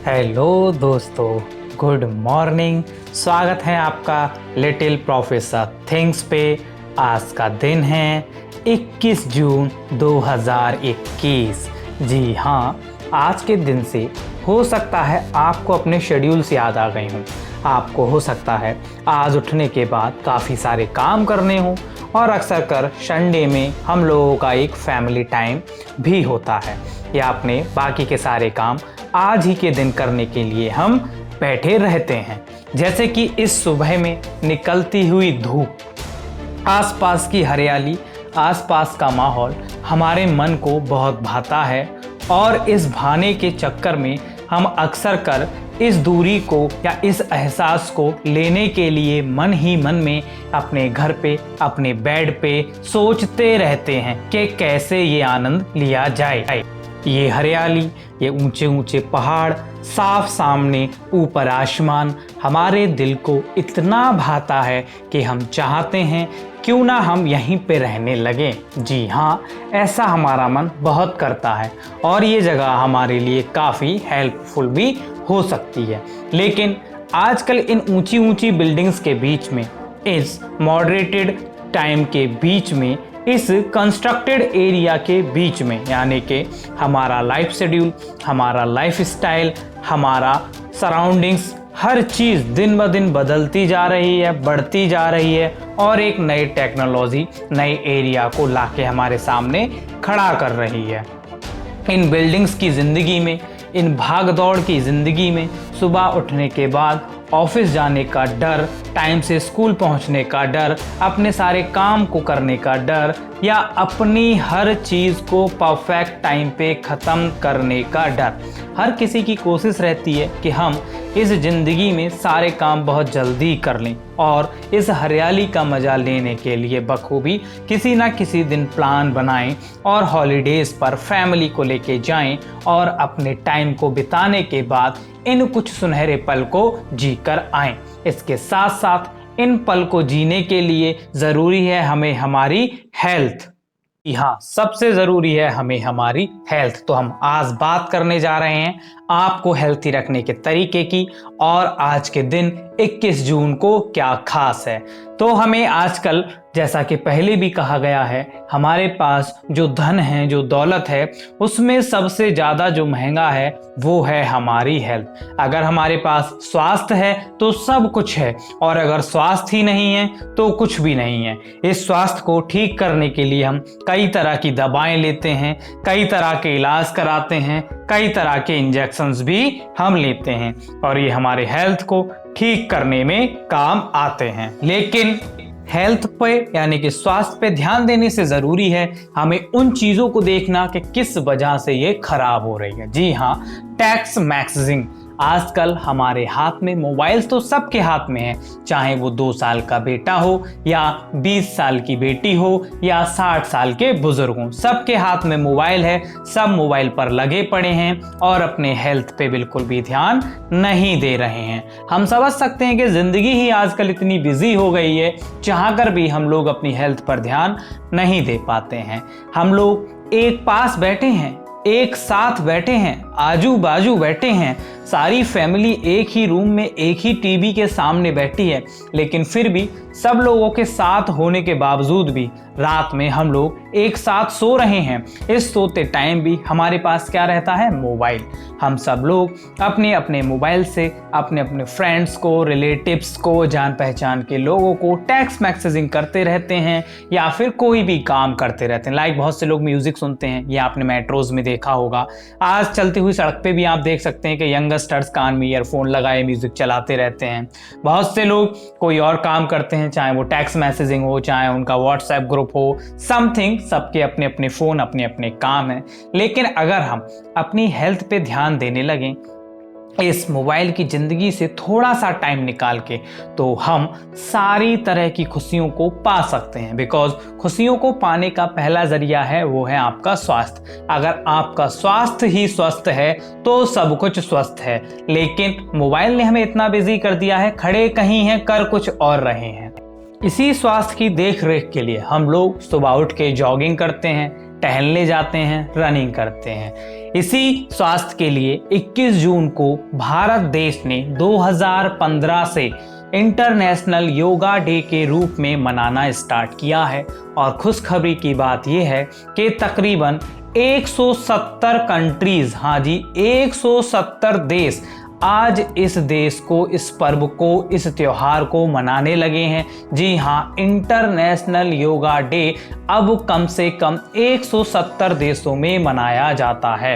Hello दोस्तों, good morning. स्वागत है आपका लिटिल प्रोफेसर थिंग्स पे। आज का दिन है 21 जून 2021। जी हाँ, आज के दिन से हो सकता है आपको अपने शेड्यूल से याद आ गई हूँ। आपको हो सकता है आज उठने के बाद काफ़ी सारे काम करने हों और अक्सर कर संडे में हम लोगों का एक फैमिली टाइम भी होता है या अपने बाकी के सारे काम आज ही के दिन करने के लिए हम बैठे रहते हैं। जैसे कि इस सुबह में निकलती हुई धूप, आसपास की हरियाली, आसपास का माहौल हमारे मन को बहुत भाता है और इस भाने के चक्कर में हम अक्सर कर इस दूरी को या इस एहसास को लेने के लिए मन ही मन में अपने घर पे, अपने बेड पे सोचते रहते हैं कि कैसे ये आनंद लिया जाए। ये हरियाली, ये ऊंचे ऊंचे पहाड़, साफ सामने ऊपर आसमान हमारे दिल को इतना भाता है कि हम चाहते हैं क्यों ना हम यहीं पे रहने लगे। जी हाँ, ऐसा हमारा मन बहुत करता है और ये जगह हमारे लिए काफ़ी हेल्पफुल भी हो सकती है। लेकिन आजकल इन ऊंची ऊंची बिल्डिंग्स के बीच में, इस मॉडरेटेड टाइम के बीच में, इस कंस्ट्रक्टेड एरिया के बीच में, यानी कि हमारा लाइफ शेड्यूल, हमारा लाइफ स्टाइल, हमारा सराउंडिंग्स, हर चीज़ दिन ब दिन बदलती जा रही है, बढ़ती जा रही है और एक नई टेक्नोलॉजी नए एरिया को लाके हमारे सामने खड़ा कर रही है। इन बिल्डिंग्स की ज़िंदगी में, इन भाग दौड़ की ज़िंदगी में सुबह उठने के बाद ऑफिस जाने का डर, टाइम से स्कूल पहुंचने का डर, अपने सारे काम को करने का डर या अपनी हर चीज़ को परफेक्ट टाइम पे ख़त्म करने का डर, हर किसी की कोशिश रहती है कि हम इस ज़िंदगी में सारे काम बहुत जल्दी कर लें और इस हरियाली का मज़ा लेने के लिए बखूबी किसी ना किसी दिन प्लान बनाएं और हॉलीडेज़ पर फैमिली को लेके जाएं और अपने टाइम को बिताने के बाद इन कुछ सुनहरे पल को जीकर आएं। इसके साथ साथ इन पल को जीने के लिए ज़रूरी है हमें हमारी हेल्थ। हाँ, सबसे ज़रूरी है हमें हमारी हेल्थ। तो हम आज बात करने जा रहे हैं आपको हेल्थी रखने के तरीके की और आज के दिन 21 जून को क्या खास है। तो हमें आजकल, जैसा कि पहले भी कहा गया है, हमारे पास जो धन है, जो दौलत है, उसमें सबसे ज़्यादा जो महंगा है वो है हमारी हेल्थ। अगर हमारे पास स्वास्थ्य है तो सब कुछ है और अगर स्वास्थ्य ही नहीं है तो कुछ भी नहीं है। इस स्वास्थ्य को ठीक करने के लिए हम कई तरह की दवाएं लेते हैं, कई तरह के इलाज कराते हैं, कई तरह के इंजेक्शंस भी हम लेते हैं और ये हमारे हेल्थ को ठीक करने में काम आते हैं। लेकिन हेल्थ पे, यानी कि स्वास्थ्य पे ध्यान देने से ज़रूरी है हमें उन चीज़ों को देखना कि किस वजह से ये खराब हो रही है। जी हाँ, टैक्स मैक्सिंग। आजकल हमारे हाथ में मोबाइल तो सबके हाथ में है, चाहे वो 2 साल का बेटा हो या 20 साल की बेटी हो या 60 साल के बुजुर्ग हों, सबके हाथ में मोबाइल है। सब मोबाइल पर लगे पड़े हैं और अपने हेल्थ पे बिल्कुल भी ध्यान नहीं दे रहे हैं। हम समझ सकते हैं कि ज़िंदगी ही आजकल इतनी बिजी हो गई है, चाहकर भी हम लोग अपनी हेल्थ पर ध्यान नहीं दे पाते हैं। हम लोग एक पास बैठे हैं, एक साथ बैठे हैं, आजू बाजू बैठे हैं, सारी फैमिली एक ही रूम में एक ही टीवी के सामने बैठी है, लेकिन फिर भी सब लोगों के साथ होने के बावजूद भी रात में हम लोग एक साथ सो रहे हैं। इस सोते टाइम भी हमारे पास क्या रहता है? मोबाइल। हम सब लोग अपने अपने मोबाइल से अपने अपने फ्रेंड्स को, रिलेटिव्स को, जान पहचान के लोगों को टेक्स्ट मैसेजिंग करते रहते हैं या फिर कोई भी काम करते रहते हैं। लाइक बहुत से लोग म्यूजिक सुनते हैं, ये आपने मेट्रोज में देखा होगा। आज चलती हुई सड़क पे भी आप देख सकते हैं कि यंगस्टर्स कान में ईयरफोन लगाए म्यूजिक चलाते रहते हैं। बहुत से लोग कोई और काम करते हैं, चाहे वो टेक्स्ट मैसेजिंग हो, चाहे उनका व्हाट्सएप ग्रुप हो, समथिंग। सबके अपने अपने फ़ोन, अपने अपने काम हैं। लेकिन अगर हम अपनी हेल्थ पे ध्यान देने लगें इस मोबाइल की ज़िंदगी से थोड़ा सा टाइम निकाल के, तो हम सारी तरह की खुशियों को पा सकते हैं। बिकॉज खुशियों को पाने का पहला ज़रिया है वो है आपका स्वास्थ्य। अगर आपका स्वास्थ्य ही स्वस्थ है तो सब कुछ स्वस्थ है। लेकिन मोबाइल ने हमें इतना बिजी कर दिया है, खड़े कहीं हैं, कर कुछ और रहे हैं। इसी स्वास्थ्य की देख रेख के लिए हम लोग सुबह उठ के जॉगिंग करते हैं, टहलने जाते हैं, रनिंग करते हैं। इसी स्वास्थ्य के लिए 21 जून को भारत देश ने 2015 से इंटरनेशनल योगा डे के रूप में मनाना स्टार्ट किया है। और खुशखबरी की बात यह है कि तकरीबन 170 कंट्रीज, हाँ जी 170 देश आज इस देश को, इस पर्व को, इस त्योहार को मनाने लगे हैं। जी हाँ, इंटरनेशनल योगा डे अब कम से कम 170 देशों में मनाया जाता है।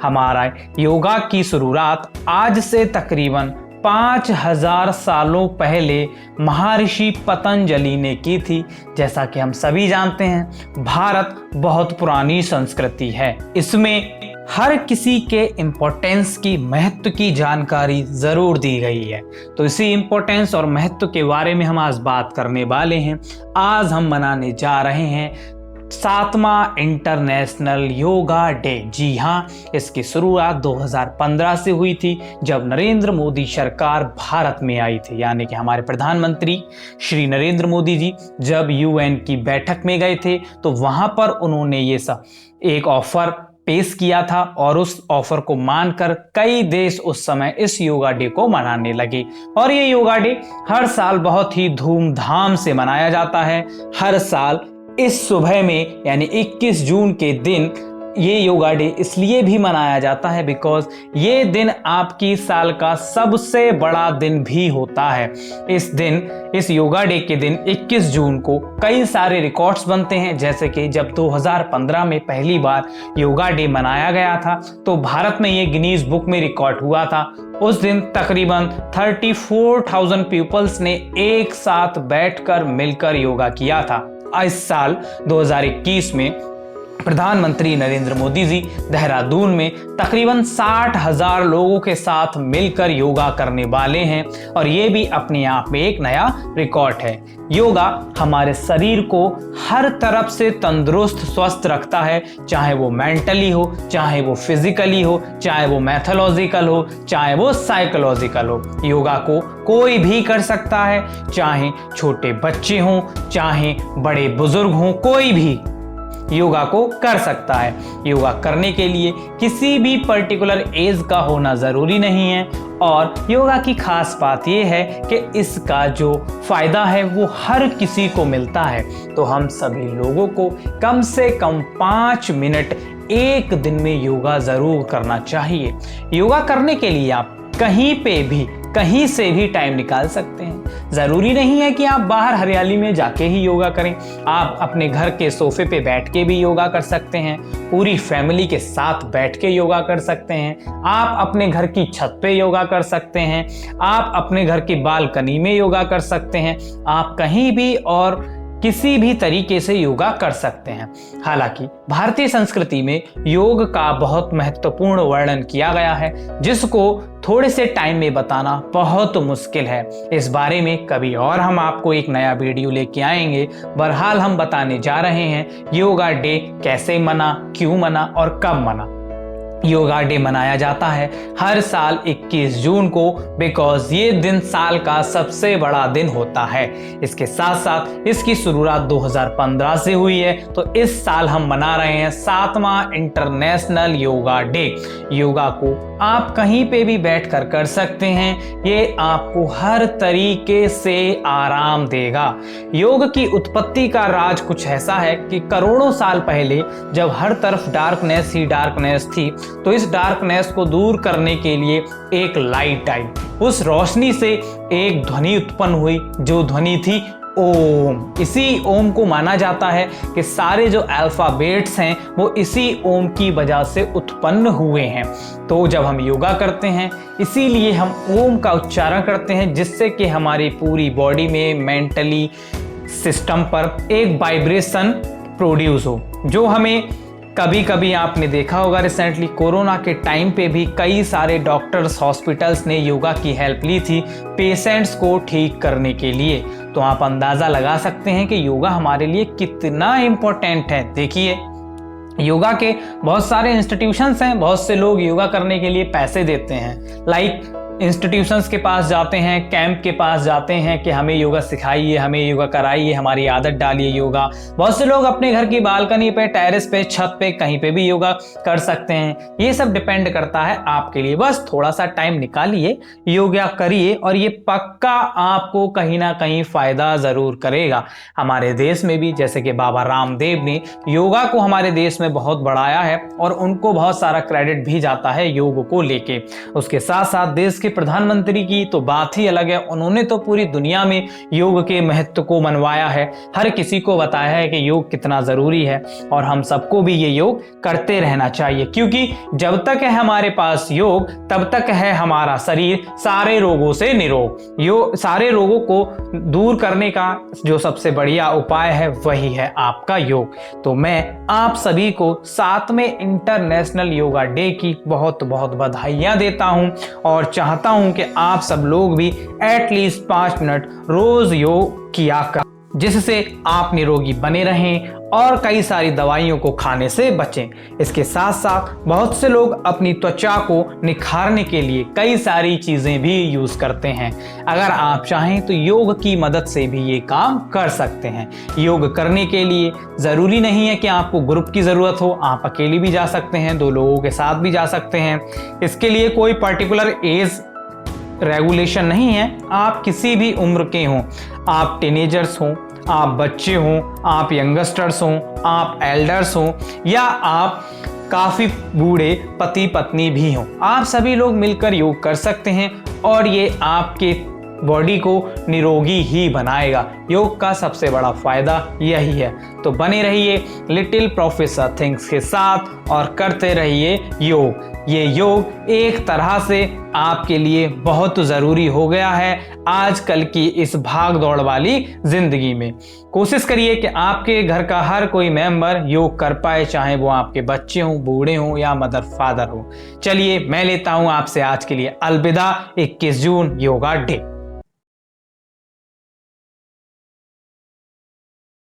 हमारा योगा की शुरुआत आज से तकरीबन 5000 सालों पहले महर्षि पतंजलि ने की थी। जैसा कि हम सभी जानते हैं, भारत बहुत पुरानी संस्कृति है। इसमें हर किसी के इम्पोर्टेंस की, महत्व की जानकारी ज़रूर दी गई है। तो इसी इम्पोर्टेंस और महत्व के बारे में हम आज बात करने वाले हैं। आज हम मनाने जा रहे हैं 7वां इंटरनेशनल योगा डे। जी हाँ, इसकी शुरुआत 2015 से हुई थी, जब नरेंद्र मोदी सरकार भारत में आई थी। यानी कि हमारे प्रधानमंत्री श्री नरेंद्र मोदी जी जब UN की बैठक में गए थे, तो वहाँ पर उन्होंने ये सब एक ऑफर पेश किया था और उस ऑफर को मानकर कई देश उस समय इस योगा डे को मनाने लगे। और ये योगा डे हर साल बहुत ही धूमधाम से मनाया जाता है। हर साल इस सुबह में यानी 21 जून के दिन ये योगा डे इसलिए भी मनाया जाता है बिकॉज ये दिन आपकी साल का सबसे बड़ा दिन भी होता है। इस दिन, इस योगा डे के दिन 21 जून को कई सारे रिकॉर्ड्स बनते हैं। जैसे कि जब 2015 में पहली बार योगा डे मनाया गया था, तो भारत में ये गिनीज बुक में रिकॉर्ड हुआ था। उस दिन तकरीबन 34,000 पीपल्स ने एक साथ बैठकर मिलकर योगा किया था। इस साल 2021 में प्रधानमंत्री नरेंद्र मोदी जी देहरादून में तकरीबन 60,000 लोगों के साथ मिलकर योगा करने वाले हैं। और ये भी अपने आप में एक नया रिकॉर्ड है। योगा हमारे शरीर को हर तरफ से तंदुरुस्त, स्वस्थ रखता है, चाहे वो मेंटली हो, चाहे वो फिजिकली हो, चाहे वो मैथोलॉजिकल हो, चाहे वो साइकोलॉजिकल हो। योगा को कोई भी कर सकता है, चाहे छोटे बच्चे हों, चाहे बड़े बुजुर्ग हों, कोई भी योगा को कर सकता है। योगा करने के लिए किसी भी पर्टिकुलर एज का होना ज़रूरी नहीं है। और योगा की खास बात यह है कि इसका जो फ़ायदा है वो हर किसी को मिलता है। तो हम सभी लोगों को कम से कम 5 मिनट एक दिन में योगा ज़रूर करना चाहिए। योगा करने के लिए आप कहीं पे भी, कहीं से भी टाइम निकाल सकते हैं। ज़रूरी नहीं है कि आप बाहर हरियाली में जाके ही योगा करें। आप अपने घर के सोफे पे बैठ के भी योगा कर सकते हैं। पूरी फैमिली के साथ बैठ के योगा कर सकते हैं। आप अपने घर की छत पे योगा कर सकते हैं। आप अपने घर की बालकनी में योगा कर सकते हैं। आप कहीं भी और किसी भी तरीके से योगा कर सकते हैं। हालांकि भारतीय संस्कृति में योग का बहुत महत्वपूर्ण वर्णन किया गया है, जिसको थोड़े से टाइम में बताना बहुत मुश्किल है। इस बारे में कभी और हम आपको एक नया वीडियो लेके आएंगे। बहरहाल हम बताने जा रहे हैं योगा डे कैसे मना, क्यों मना और कब मना। योगा डे मनाया जाता है हर साल 21 जून को बिकॉज ये दिन साल का सबसे बड़ा दिन होता है। इसके साथ साथ इसकी शुरुआत 2015 से हुई है। तो इस साल हम मना रहे हैं 7वां इंटरनेशनल योगा डे। योगा को आप कहीं पे भी बैठ कर सकते हैं। ये आपको हर तरीके से आराम देगा। योग की उत्पत्ति का राज कुछ ऐसा है कि करोड़ों साल पहले जब हर तरफ डार्कनेस ही डार्कनेस थी, तो इस डार्कनेस को दूर करने के लिए एक लाइट आई। उस रोशनी से एक ध्वनि उत्पन्न हुई, जो ध्वनि थी ओम। इसी ओम को माना जाता है कि सारे जो अल्फाबेट्स हैं वो इसी ओम की वजह से उत्पन्न हुए हैं। तो जब हम योगा करते हैं, इसीलिए हम ओम का उच्चारण करते हैं, जिससे कि हमारी पूरी बॉडी में, मेंटली सिस्टम पर एक वाइब्रेशन प्रोड्यूस हो, जो हमें कभी कभी आपने देखा होगा रिसेंटली कोरोना के टाइम पे भी कई सारे डॉक्टर्स, हॉस्पिटल्स ने योगा की हेल्प ली थी पेशेंट्स को ठीक करने के लिए। तो आप अंदाज़ा लगा सकते हैं कि योगा हमारे लिए कितना इम्पोर्टेंट है। देखिए, योगा के बहुत सारे इंस्टीट्यूशंस हैं, बहुत से लोग योगा करने के लिए पैसे देते हैं। लाइक इंस्टीट्यूशंस के पास जाते हैं, कैंप के पास जाते हैं कि हमें योगा सिखाइए, हमें योगा कराइए, हमारी आदत डालिए योगा। बहुत से लोग अपने घर की बालकनी पे, टेरेस पे, छत पे, कहीं पे भी योगा कर सकते हैं। ये सब डिपेंड करता है आपके लिए। बस थोड़ा सा टाइम निकालिए, योगा करिए और ये पक्का आपको कहीं ना कहीं फायदा जरूर करेगा। हमारे देश में भी जैसे कि बाबा रामदेव ने योगा को हमारे देश में बहुत बढ़ाया है और उनको बहुत सारा क्रेडिट भी जाता है योग को लेके। उसके साथ साथ देश के प्रधानमंत्री की तो बात ही अलग है। उन्होंने तो पूरी दुनिया में योग के महत्व को मनवाया है, हर किसी को बताया है कि योग कितना जरूरी है और हम सबको भी ये योग करते रहना चाहिए, क्योंकि जब तक है हमारे पास योग तब तक है हमारा शरीर सारे रोगों से निरोग। योग सारे रोगों को दूर करने का जो सबसे बढ़िया उपाय है वही है आपका योग। तो मैं आप सभी को 7वें इंटरनेशनल योगा डे की बहुत बहुत बधाइयां देता हूं और चाहता हूं कि आप सब लोग भी एटलीस्ट 5 मिनट रोज योग किया कर, जिससे आप निरोगी बने रहें और कई सारी दवाइयों को खाने से बचें। इसके साथ साथ बहुत से लोग अपनी त्वचा को निखारने के लिए कई सारी चीजें भी यूज करते हैं। अगर आप चाहें तो योग की मदद से भी ये काम कर सकते हैं। योग करने के लिए जरूरी नहीं है कि आपको ग्रुप की जरूरत हो, आप अकेले भी जा सकते हैं, 2 लोगों के साथ भी जा सकते हैं। इसके लिए कोई पर्टिकुलर एज रेगुलेशन नहीं है, आप किसी भी उम्र के हों, आप टीनेजर्स हों, आप बच्चे हों, आप यंगस्टर्स हों, आप एल्डर्स हों या आप काफी बूढ़े पति पत्नी भी हों, आप सभी लोग मिलकर योग कर सकते हैं और ये आपके बॉडी को निरोगी ही बनाएगा। योग का सबसे बड़ा फायदा यही है। तो बने रहिए लिटिल प्रोफेसर थिंग्स के साथ और करते रहिए योग। ये योग एक तरह से आपके लिए बहुत ज़रूरी हो गया है आजकल की इस भाग दौड़ वाली जिंदगी में। कोशिश करिए कि आपके घर का हर कोई मेंबर योग कर पाए, चाहे वो आपके बच्चे हों, बूढ़े हों या मदर फादर हो। चलिए मैं लेता हूं आपसे आज के लिए अलविदा। 21 जून योगा डे।